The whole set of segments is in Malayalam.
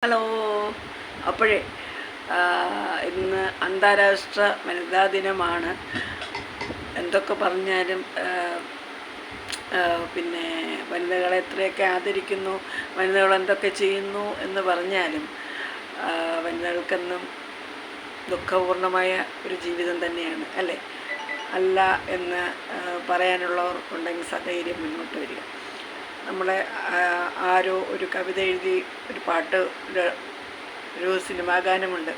ഹലോ. അപ്പോഴേ ഇന്ന് അന്താരാഷ്ട്ര വനിതാ ദിനമാണ്. എന്തൊക്കെ പറഞ്ഞാലും പിന്നെ വനിതകളെ എത്രയൊക്കെ ആദരിക്കുന്നു, വനിതകൾ എന്തൊക്കെ ചെയ്യുന്നു എന്ന് പറഞ്ഞാലും വനിതകൾക്കെന്നും ദുഃഖപൂർണമായ ഒരു ജീവിതം തന്നെയാണ്, അല്ലേ? അല്ല എന്ന് പറയാനുള്ളവർ ഉണ്ടെങ്കിൽ സധൈര്യം മുന്നോട്ട് വരിക. നമ്മളെ ആരോ ഒരു കവിത എഴുതി ഒരു പാട്ട്, ഒരു സിനിമാ ഗാനമുണ്ട്,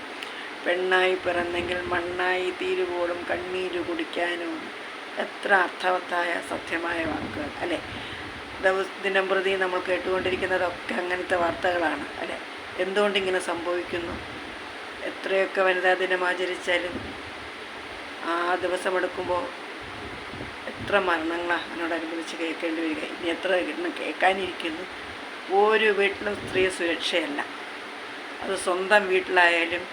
പെണ്ണായി പിറന്നെങ്കിൽ മണ്ണായി തീരുവോളും കണ്ണീര് കുടിക്കാനും. എത്ര അർത്ഥവത്തായ സത്യമായ വാക്കുകൾ, അല്ലേ? ദിനം പ്രതി നമ്മൾ കേട്ടുകൊണ്ടിരിക്കുന്നതൊക്കെ അങ്ങനത്തെ വാർത്തകളാണ്, അല്ലേ? എന്തുകൊണ്ടിങ്ങനെ സംഭവിക്കുന്നു? എത്രയൊക്കെ വനിതാ ദിനം ആചരിച്ചാലും ആ ദിവസമെടുക്കുമ്പോൾ എത്ര മരണങ്ങളാണ് അതിനോടനുബന്ധിച്ച് കേൾക്കേണ്ടി വരിക. ഇനി എത്ര കേൾക്കാനിരിക്കുന്നു. ഒരു വീട്ടിലും സ്ത്രീ സുരക്ഷയല്ല. അത് സ്വന്തം വീട്ടിലായാലും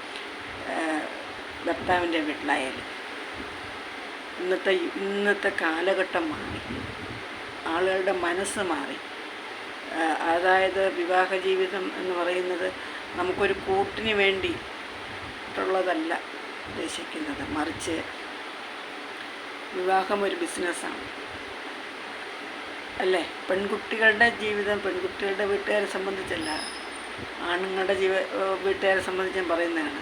ഭർത്താവിൻ്റെ വീട്ടിലായാലും. ഇന്നത്തെ കാലഘട്ടം മാറി, ആളുകളുടെ മനസ്സ് മാറി. അതായത് വിവാഹ ജീവിതം എന്ന് പറയുന്നത് നമുക്കൊരു കൂട്ടിന് വേണ്ടിയിട്ടുള്ളതല്ല ഉദ്ദേശിക്കുന്നത്, മറിച്ച് വിവാഹം ഒരു ബിസിനസ്സാണ്, അല്ലേ? പെൺകുട്ടികളുടെ ജീവിതം പെൺകുട്ടികളുടെ വീട്ടുകാരെ സംബന്ധിച്ചല്ല, ആണുങ്ങളുടെ വീട്ടുകാരെ സംബന്ധിച്ച് ഞാൻ പറയുന്നതാണ്.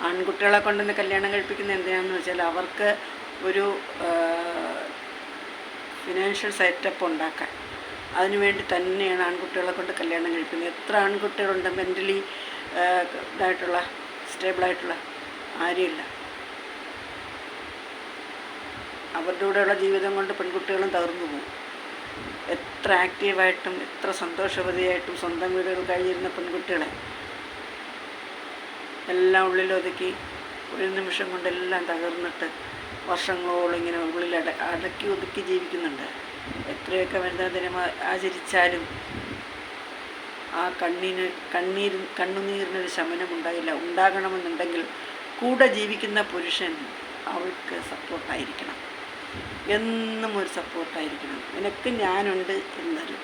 ആൺകുട്ടികളെ കൊണ്ടുവന്ന് കല്യാണം കഴിപ്പിക്കുന്നത് എന്തിനാണെന്ന് വെച്ചാൽ അവർക്ക് ഒരു ഫിനാൻഷ്യൽ സെറ്റപ്പ് ഉണ്ടാക്കാൻ. അതിനുവേണ്ടി തന്നെയാണ് ആൺകുട്ടികളെ കൊണ്ട് കല്യാണം കഴിക്കുന്നത്. എത്ര ആൺകുട്ടികളുണ്ട് മെൻ്റലി ഇതായിട്ടുള്ള, സ്റ്റേബിളായിട്ടുള്ള? ആരുമില്ല. അവരുടെ കൂടെയുള്ള ജീവിതം കൊണ്ട് പെൺകുട്ടികളും തകർന്നു പോകും. എത്ര ആക്റ്റീവായിട്ടും എത്ര സന്തോഷവതിയായിട്ടും സ്വന്തം വീടുകൾ കഴിഞ്ഞിരുന്ന പെൺകുട്ടികളെ എല്ലാം ഉള്ളിലൊതുക്കി ഒരു നിമിഷം കൊണ്ടെല്ലാം തകർന്നിട്ട് വർഷങ്ങളോളം ഇങ്ങനെ ഉള്ളിൽ അടക്കി ഒതുക്കി ജീവിക്കുന്നുണ്ട്. എത്രയൊക്കെ വനിതാ ദിനം ആചരിച്ചാലും ആ കണ്ണുനീരിനൊരു ശമനം ഉണ്ടായില്ല. ഉണ്ടാകണമെന്നുണ്ടെങ്കിൽ കൂടെ ജീവിക്കുന്ന പുരുഷൻ അവൾക്ക് സപ്പോർട്ടായിരിക്കണം, എന്നും ഒരു സപ്പോർട്ടായിരിക്കണം. നിനക്ക് ഞാനുണ്ട് എന്നൊരു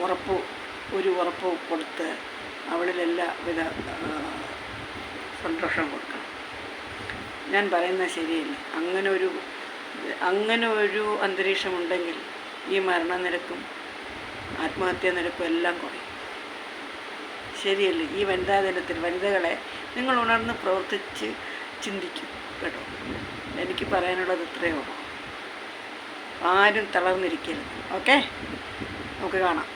ഉറപ്പ് കൊടുത്ത് അവളിലെല്ലാവിധ സന്തോഷം കൊടുക്കണം. ഞാൻ പറയുന്നത് ശരിയല്ല. അങ്ങനെ ഒരു അന്തരീക്ഷമുണ്ടെങ്കിൽ ഈ മരണനിരക്കും ആത്മഹത്യാ നിരക്കും എല്ലാം കുറയും. ശരിയല്ലേ? ഈ വനിതാ ദിനത്തിൽ വനിതകളെ നിങ്ങൾ ഉണർന്ന് പ്രവർത്തിച്ച് ചിന്തിക്കും, കേട്ടോ. എനിക്ക് പറയാനുള്ളത് ഇത്രയേ ഉള്ളൂ. ആരും തളർന്നിരിക്കരുത്. ഓക്കെ, നമുക്ക് കാണാം.